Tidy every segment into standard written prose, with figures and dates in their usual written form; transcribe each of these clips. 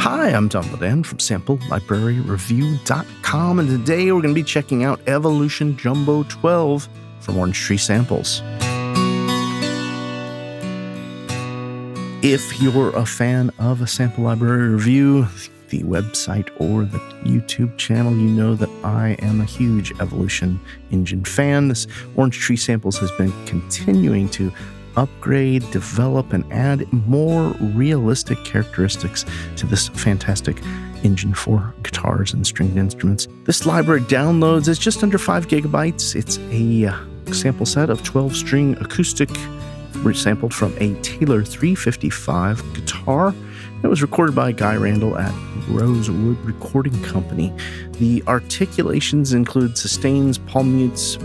Hi, I'm Jumbo12 from SampleLibraryReview.com, and today we're going to be checking out Evolution Jumbo12 from Orange Tree Samples. If you're a fan of a Sample Library Review, the website or the YouTube channel, you know that I am a huge Evolution engine fan. This Orange Tree Samples has been continuing to upgrade, develop, and add more realistic characteristics to this fantastic engine for guitars and stringed instruments. This library downloads is just under 5 gigabytes. It's a sample set of 12-string acoustic sampled from a Taylor 355 guitar. It was recorded by Guy Randall at Rosewood Recording Company. The articulations include sustains, palm mutes,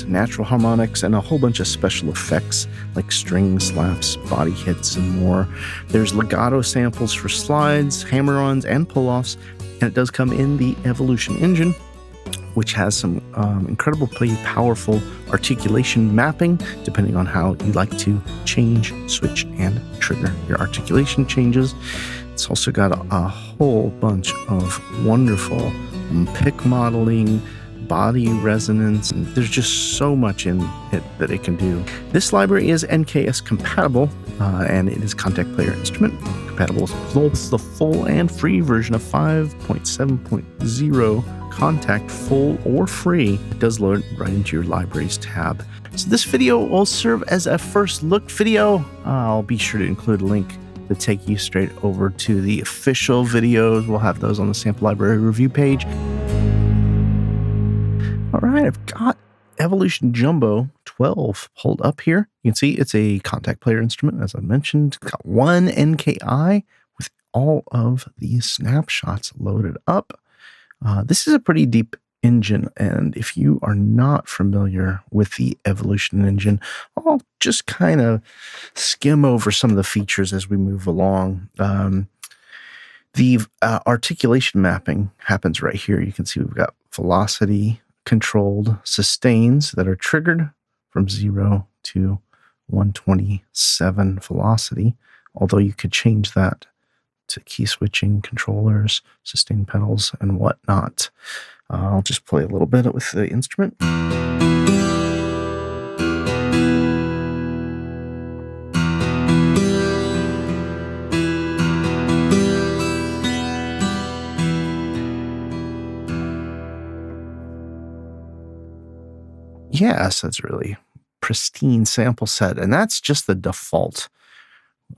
natural harmonics, and a whole bunch of special effects like string slaps, body hits, and more. There's legato samples for slides, hammer-ons, and pull-offs, and it does come in the Evolution engine, which has some incredibly powerful articulation mapping, depending on how you like to change, switch, and trigger your articulation changes. It's also got a whole bunch of wonderful pick modeling, body resonance, and there's just so much in it that it can do. This library is NKS compatible, and it is Kontakt player instrument compatible with both the full and free version of 5.7.0 Kontakt, full or free. It does load right into your libraries tab. So this video will serve as a first look video. I'll be sure to include a link to take you straight over to the official videos. We'll have those on the Sample Library Review page. All right, I've got Evolution Jumbo 12 pulled up here. You can see it's a Kontakt player instrument, as I mentioned. It's got one NKI with all of these snapshots loaded up. This is a pretty deep engine, and if you are not familiar with the Evolution engine, I'll just kind of skim over some of the features as we move along. The articulation mapping happens right here. You can see we've got velocity controlled sustains that are triggered from 0 to 127 velocity, although you could change that to key switching controllers, sustain pedals, and whatnot. I'll just play a little bit with the instrument. Yes, that's really pristine sample set, and that's just the default.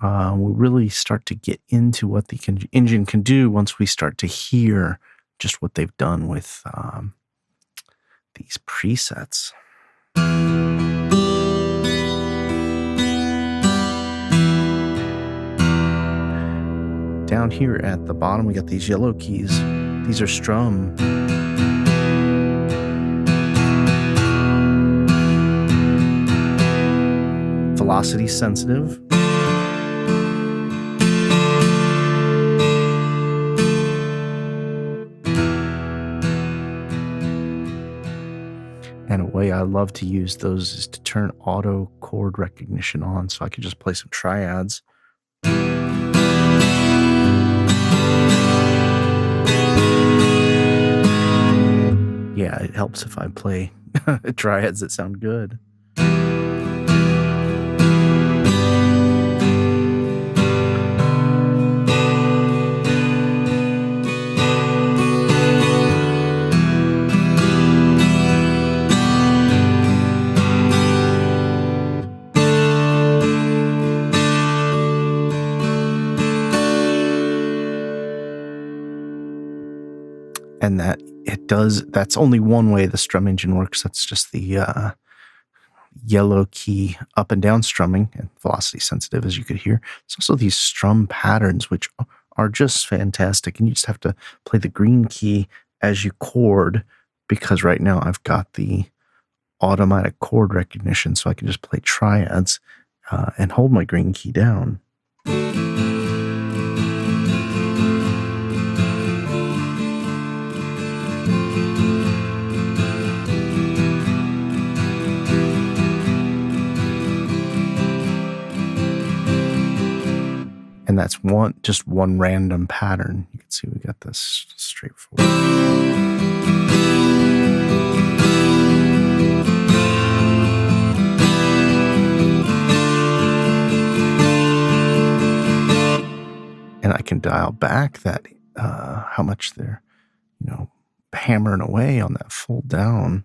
We really start to get into what the engine can do once we start to hear just what they've done with these presets. Down here at the bottom, we got these yellow keys. These are strum. Velocity sensitive. And a way I love to use those is to turn auto chord recognition on, so I can just play some triads. Yeah, it helps if I play triads that sound good. And that's only one way the strum engine works. That's just the yellow key up and down strumming and velocity sensitive, as you could hear. It's also these strum patterns, which are just fantastic. And you just have to play the green key as you chord, because right now I've got the automatic chord recognition, so I can just play triads and hold my green key down. And that's just one random pattern. You can see we got this straightforward. And I can dial back that how much they're, hammering away on that full down.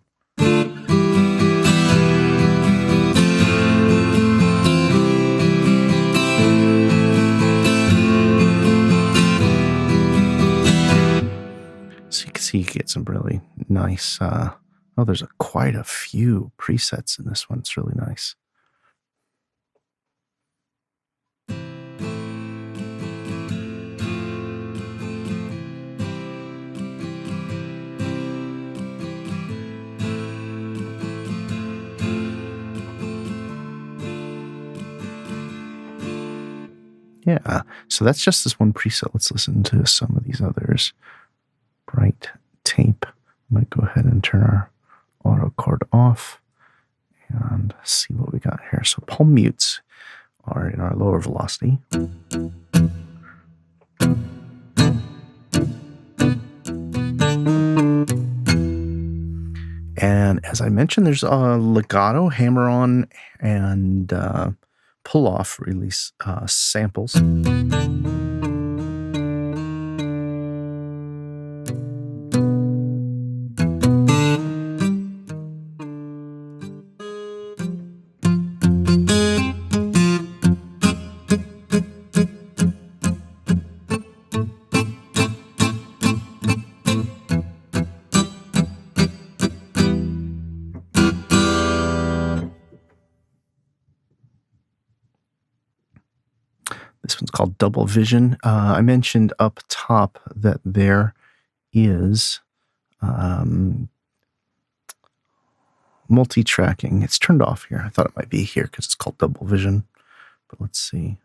So you can see you get some really nice, there's quite a few presets in this one. It's really nice. Yeah, so that's just this one preset. Let's listen to some of these others. Bright tape. I'm going to go ahead and turn our auto chord off and see what we got here. So palm mutes are in our lower velocity. And as I mentioned, there's a legato, hammer-on, and pull-off release samples. This one's called Double Vision. I mentioned up top that there is multi-tracking. It's turned off here. I thought it might be here because it's called Double Vision. But let's see.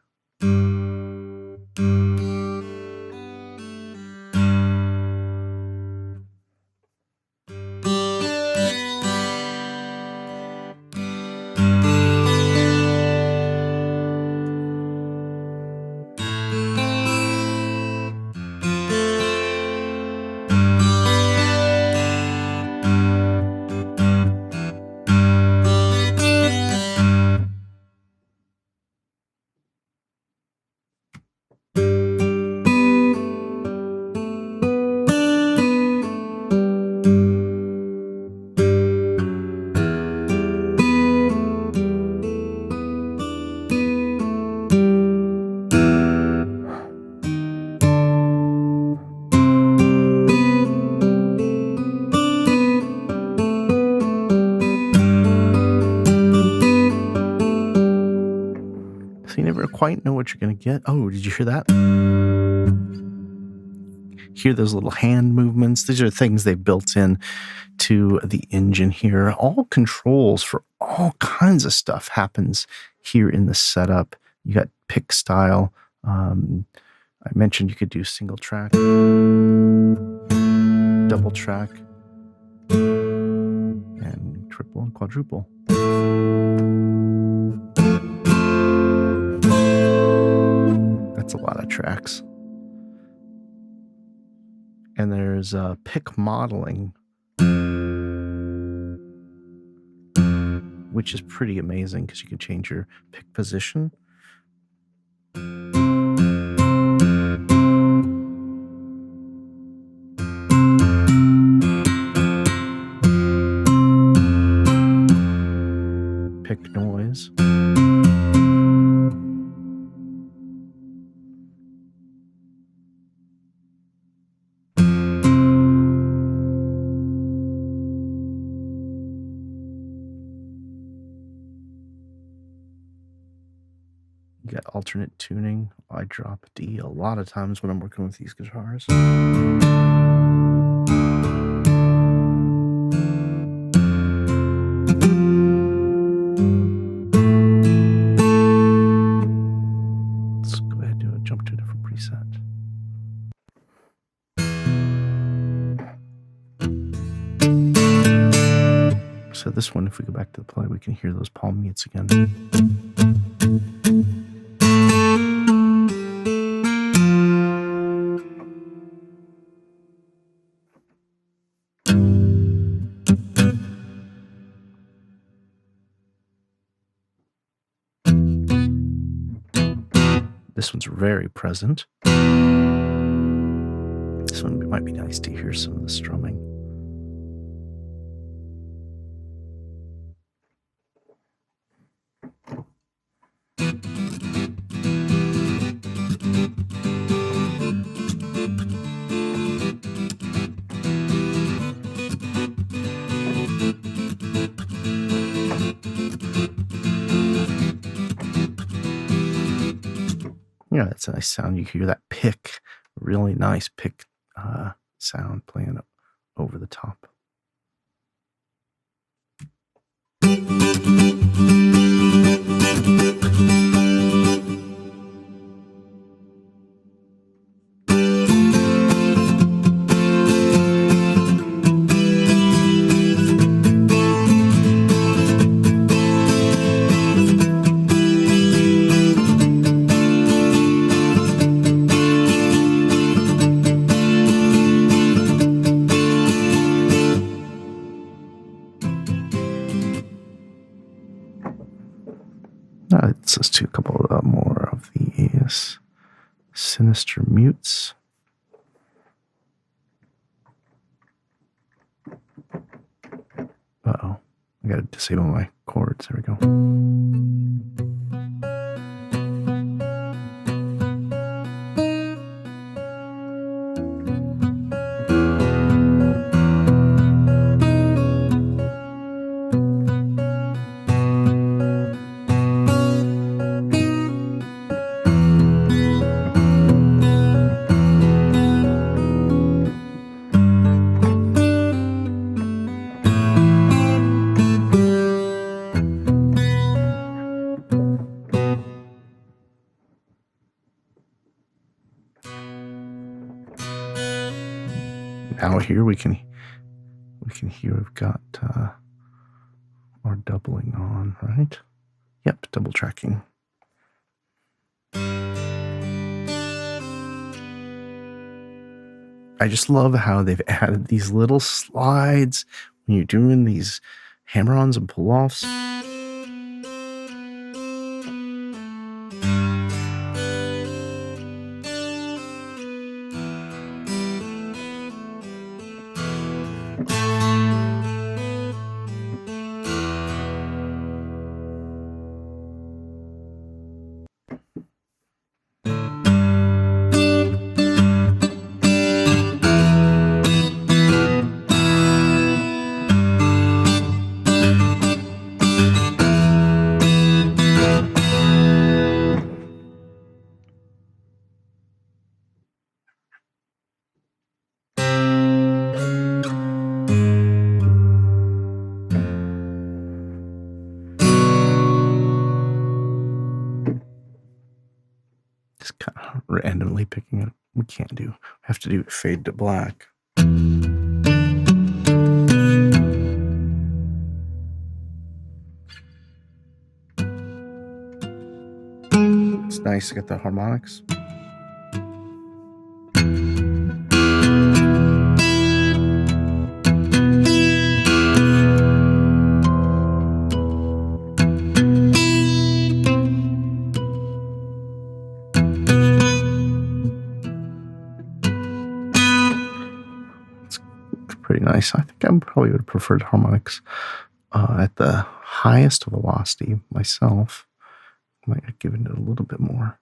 Quite know what you're going to get. Oh, did you hear that? Hear those little hand movements? These are things they built in to the engine here. All controls for all kinds of stuff happens here in the setup. You got pick style. I mentioned you could do single track, double track, and triple and quadruple. That's a lot of tracks. And there's pick modeling, which is pretty amazing because you can change your pick position. Pick noise. You got alternate tuning. I drop D a lot of times when I'm working with these guitars. Let's go ahead and jump to a different preset. So this one, if we go back to the play, we can hear those palm mutes again. This one's very present. This one might be nice to hear some of the strumming. Yeah, that's a nice sound. You hear that pick, really nice pick sound playing up over the top. Let's do a couple more of these sinister mutes. Uh-oh. I got to disable my chords. There we go. Now here we can hear we've got our doubling on, right? Yep, double tracking. I just love how they've added these little slides when you're doing these hammer-ons and pull-offs. Just kind of randomly picking it. We can't do. Have to do fade to black. It's nice to get the harmonics. Pretty nice. I think I probably would have preferred harmonics at the highest velocity myself. Might have given it a little bit more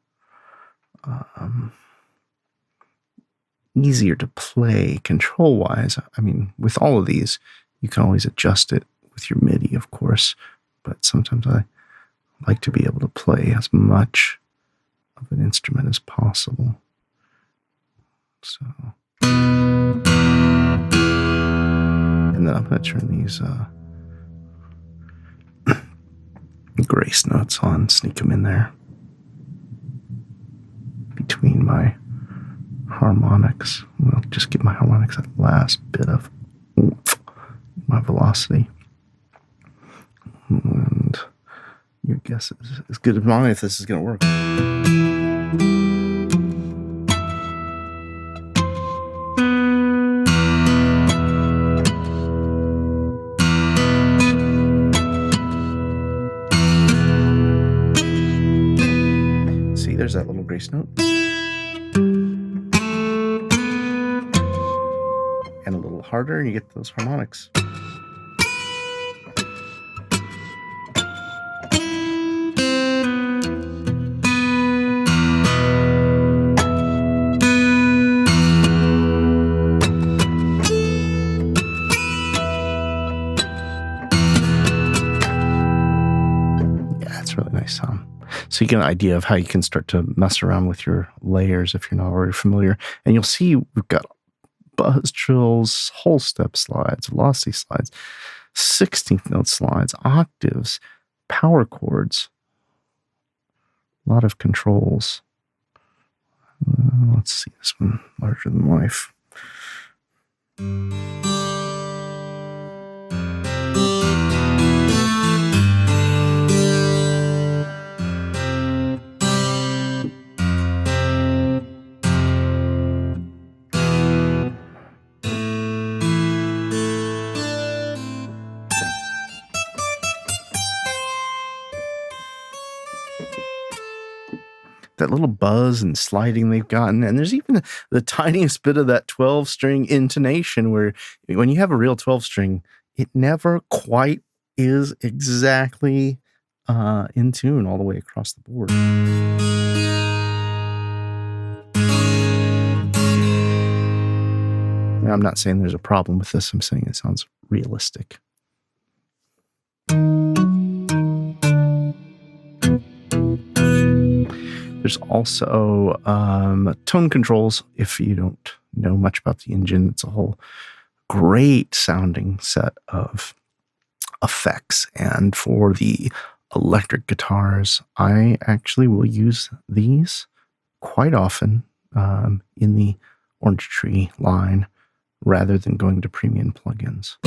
easier to play control wise. I mean, with all of these, you can always adjust it with your MIDI, of course, but sometimes I like to be able to play as much of an instrument as possible. So. And then I'm going to turn these grace notes on, sneak them in there between my harmonics. I'll just give my harmonics that last bit of my velocity. And your guess is as good as mine if this is going to work. There's that little grace bass note. And a little harder, and you get those harmonics. Really nice sound. So you get an idea of how you can start to mess around with your layers if you're not already familiar. And you'll see we've got buzz trills, whole step slides, velocity slides, 16th note slides, octaves, power chords, a lot of controls. Let's see this one, larger than life. That little buzz and sliding they've gotten. And there's even the tiniest bit of that 12-string intonation where when you have a real 12-string, it never quite is exactly in tune all the way across the board. Now, I'm not saying there's a problem with this. I'm saying it sounds realistic. There's also tone controls. If you don't know much about the engine, it's a whole great sounding set of effects. And for the electric guitars, I actually will use these quite often in the Orange Tree line rather than going to premium plugins.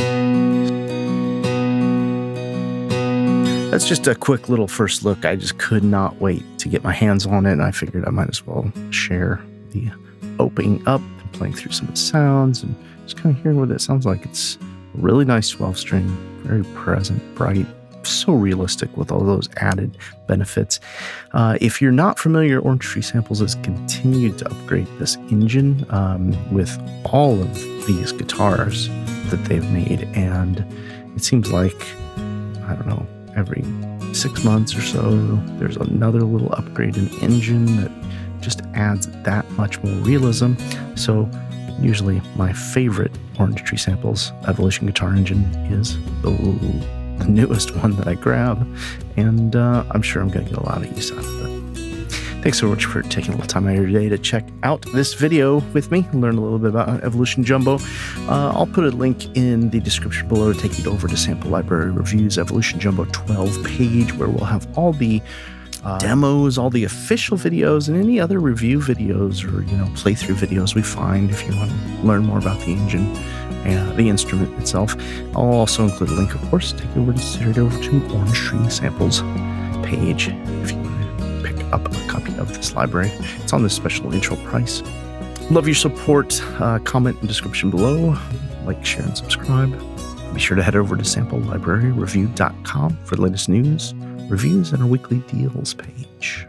That's just a quick little first look. I just could not wait to get my hands on it, and I figured I might as well share the opening up and playing through some of the sounds and just kind of hearing what it sounds like. It's a really nice 12-string, very present, bright, so realistic with all those added benefits. If you're not familiar, Orange Tree Samples has continued to upgrade this engine with all of these guitars that they've made, and it seems like, I don't know, every 6 months or so, there's another little upgrade in engine that just adds that much more realism. So usually my favorite Orange Tree Samples Evolution guitar engine is the newest one that I grab, and I'm sure I'm going to get a lot of use out of it. Thanks so much for taking a little time out of your day to check out this video with me and learn a little bit about Evolution Jumbo. I'll put a link in the description below to take you over to Sample Library Reviews Evolution Jumbo 12 page, where we'll have all the demos, all the official videos, and any other review videos or playthrough videos we find if you want to learn more about the engine and the instrument itself. I'll also include a link, of course, to take you straight over to Orange Tree Samples page if you want to pick up a copy of this library. It's on this special intro price. Love your support. Comment in the description below. Like, share, and subscribe. Be sure to head over to samplelibraryreview.com for the latest news, reviews, and our weekly deals page.